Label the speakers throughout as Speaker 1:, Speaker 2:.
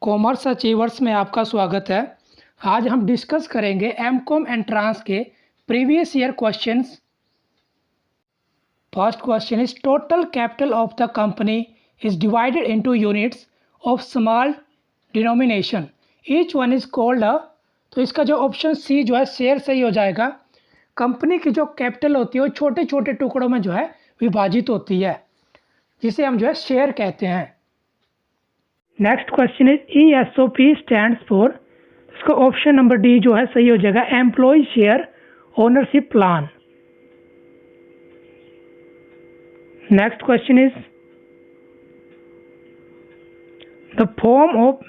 Speaker 1: Commerce achievers में आपका स्वागत है। आज हम डिस्कस करेंगे एमकॉम एंट्रांस के previous year questions. First question is total capital of the company is divided into units of small denomination, each one is called a. तो इसका जो ऑप्शन सी जो है शेयर सही हो जाएगा। कंपनी की जो कैपिटल होती है वो छोटे छोटे टुकड़ों में जो है विभाजित होती है, जिसे हम जो है शेयर कहते हैं। Next question is ESOP stands for. इसका ऑप्शन नंबर डी जो है सही हो जाएगा, employee share ownership plan. Next question is the form of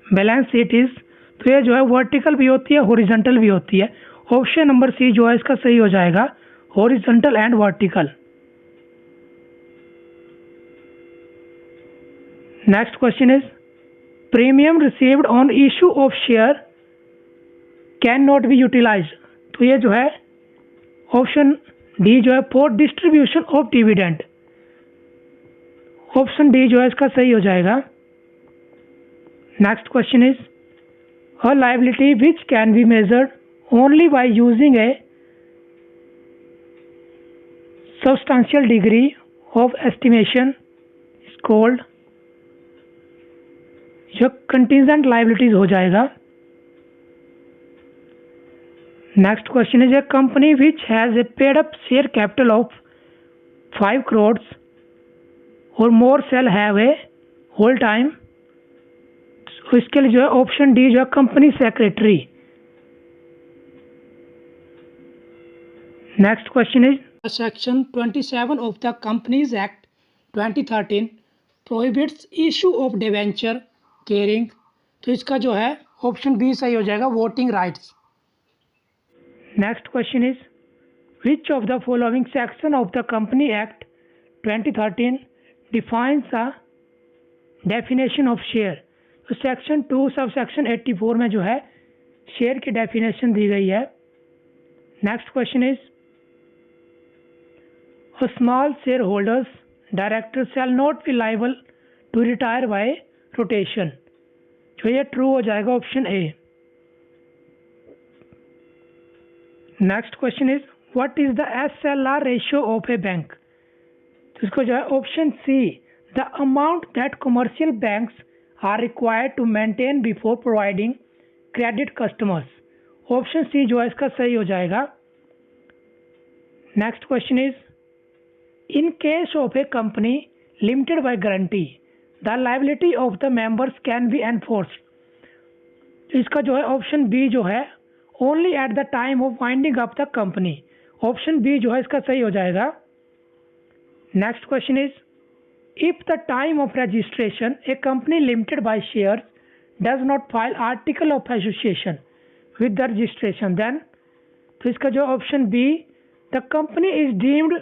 Speaker 1: balance sheet is. तो ये जो है वर्टिकल भी होती है, हॉरिजॉन्टल भी होती है। ऑप्शन नंबर सी जो है इसका सही हो जाएगा, horizontal and vertical. Next question is premium received on issue of share can not be utilise. तो ये जो है ऑप्शन डी जो है for distribution of dividend. Option D जो है इसका सही हो जाएगा। Next question is a liability which can be measured only by using a substantial degree of estimation is called. जो कंटिजेंट लायबिलिटीज हो जाएगा। Next question is a company which has a paid up share capital of 5 crores और more shall have a whole time. तो इसके लिए जो है option D जो है company secretary. Next question is section 27 of the companies act 2013 prohibits issue of debenture carrying. तो इसका जो है ऑप्शन बी सही हो जाएगा, voting rights. Next question is which of the following section of the company act 2013 defines a definition of share. तो section 2 sub section 84 में जो है शेयर की डेफिनेशन दी गई है। Next question is small share holders director shall not be liable to retire by rotation. जो ये ट्रू हो जाएगा, option A. Next question is what is the SLR ratio of a bank. तो इसको जो है option C the amount that commercial banks are required to maintain before providing credit customers. Option C जो है इसका सही हो जाएगा। Next question is in case of A company limited by guarantee the liability of the members can be enforced. इसका जो है option B जो है only at the time of winding up the company. Option B जो है इसका सही हो जाएगा। Next question is if the time of registration a company limited by shares does not file article of association with the registration then. तो इसका जो option B the company is deemed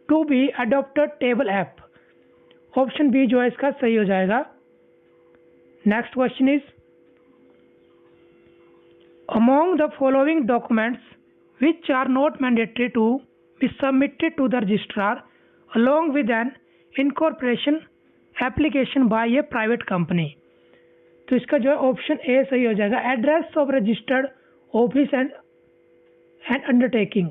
Speaker 1: to be adopted table A. Option B जो है इसका सही हो जाएगा। Next question is among the following documents which are not mandatory to be submitted to the registrar along with an incorporation application by a private company. तो इसका जो है ऑप्शन ए सही हो जाएगा, address of registered office and undertaking.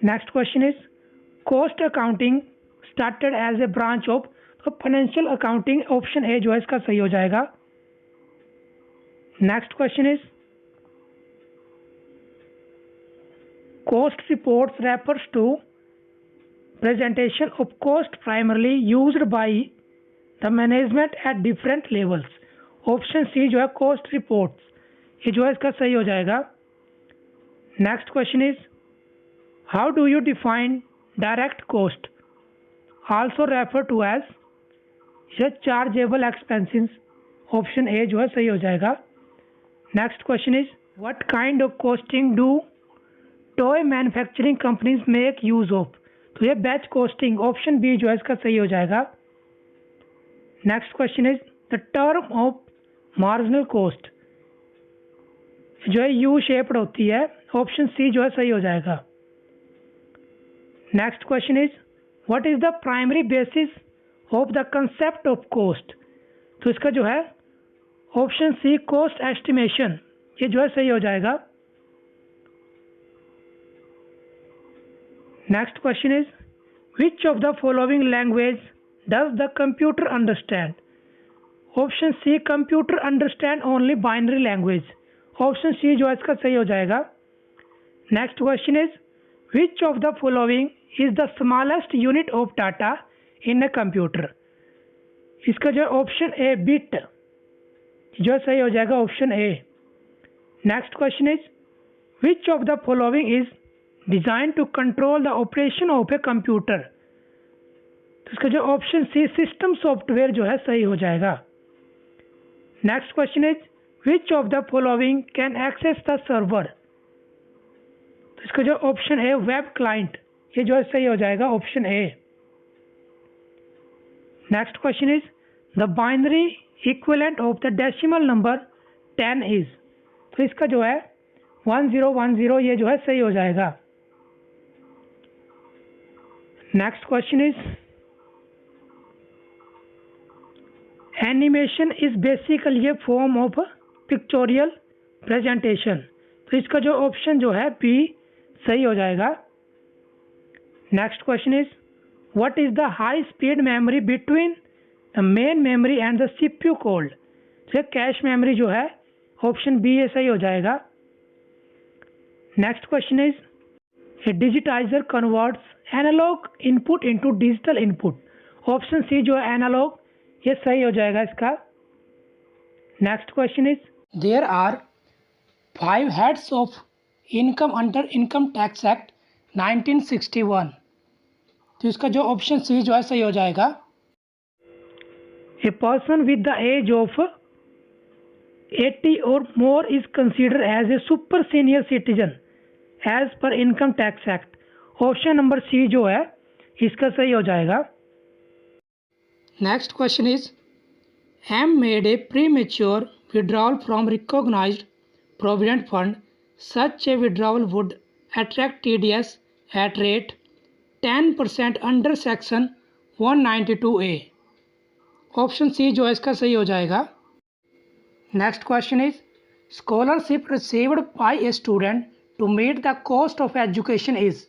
Speaker 1: Next question is cost accounting started as a branch of financial accounting. Option A जो है इसका सही हो जाएगा। Next question is cost reports refers to presentation of cost primarily used by the management at different levels. Option C जो है cost reports, ये जो है इसका सही हो जाएगा। Next question is how do you define direct cost also refer to as chargeable expenses। Option A जो है सही हो जाएगा। Next question is what kind of costing do toy manufacturing companies make use of. तो ये batch costing, option B जो है इसका सही हो जाएगा। Next question is the term of marginal cost जो है यू शेप्ड होती है। ऑप्शन सी जो है सही हो जाएगा। Next question is what is the primary basis of the concept of cost। तो इसका जो है ऑप्शन सी कॉस्ट एस्टिमेशन, ये जो है सही हो जाएगा। Next question is which of the following language does the computer understand? Option C computer understand only binary language, option C जो है इसका सही हो जाएगा। Next question is which of the following is the smallest unit of data in a computer? इसका जो है option ए bit जो है सही हो जाएगा, option A. Next question is which of the following is design to control the operation of a computer? तो इसका जो ऑप्शन सी सिस्टम सॉफ्टवेयर जो है सही हो जाएगा। Next question is which of the following can access the server? तो इसका जो ऑप्शन है वेब क्लाइंट, ये जो है सही हो जाएगा, option A. Next question is the binary equivalent of the decimal number 10 is? तो इसका जो है 1010, ये जो है सही हो जाएगा। Next question is animation is basically A form of pictorial presentation, तो इसका जो ऑप्शन जो है बी सही हो जाएगा। Next question is what is the high speed memory between the main memory and the CPU called? तो कैश मेमोरी जो है ऑप्शन बी ये सही हो जाएगा। Next question is a digitizer converts analog input into digital input, option C जो है analog, ये सही हो जाएगा इसका। Next question is there are 5 heads of income under income tax act 1961, तो इसका जो ऑप्शन सी जो है सही हो जाएगा। A person with the age of 80 और more is considered as a super senior citizen as per income tax act, option number C जो है इसका सही हो जाएगा। Next question is M made a premature withdrawal from recognised provident fund, such a withdrawal would attract TDS at rate 10% under section 192A, option C जो है इसका सही हो जाएगा। Next question is scholarship received by a student to meet the cost of education is?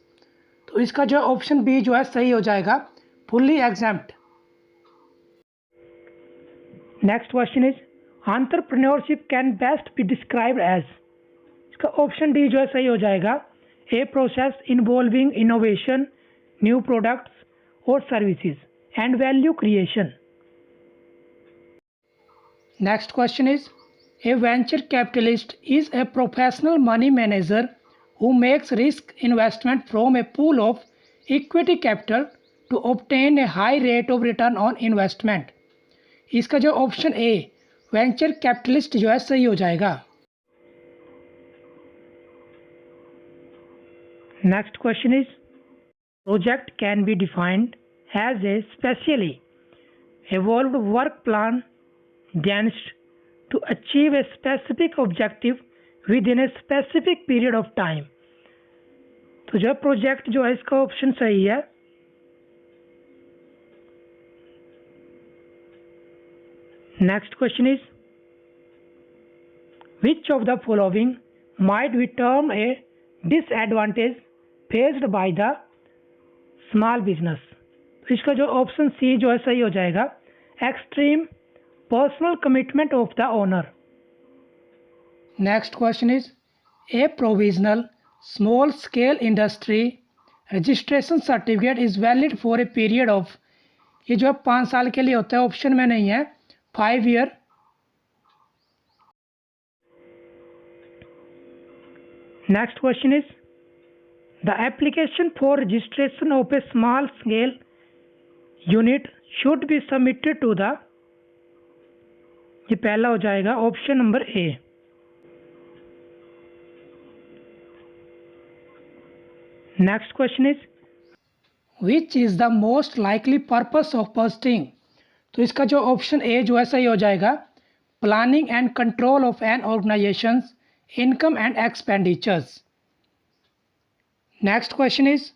Speaker 1: तो इसका जो option B जो है सही हो जाएगा, fully exempt. Next question is entrepreneurship can best be described as? इसका ऑप्शन डी जो है सही हो जाएगा, a process involving innovation, new products और services and value creation. Next question is a venture capitalist is a professional money manager who makes risk investment from a pool of equity capital to obtain a high rate of return on investment। इसका जो option A venture capitalist जो है सही हो जाएगा। Next question is project can be defined as a specially evolved work plan designed to achieve a specific objective within a specific period of time। तो जो project जो है इसका ऑप्शन सही है। Next question is which of the following might be term A disadvantage faced by the small business? तो इसका जो ऑप्शन सी जो है सही हो जाएगा, extreme personal commitment of the owner. Next question is A provisional small scale industry registration certificate is valid for a period of, ये जो है 5 साल के लिए होता है, ऑप्शन में नहीं है, 5 year. Next question is the application for registration of a small scale unit should be submitted to the, ये पहला हो जाएगा, option number A. Next question is which is the most likely purpose of budgeting? तो इसका जो option A जो है सही हो जाएगा, planning and control of an organization income and expenditures. Next question is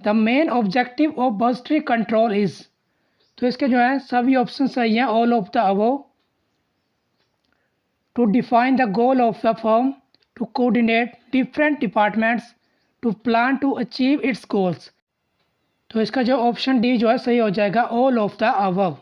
Speaker 1: the main objective of budgetary control is? तो इसके जो है सभी ऑप्शन सही हैं, all of the above. To define the goal of the firm, to coordinate different departments, to plan to achieve its goals. तो इसका जो ऑप्शन डी जो है सही हो जाएगा, ऑल ऑफ द अबव।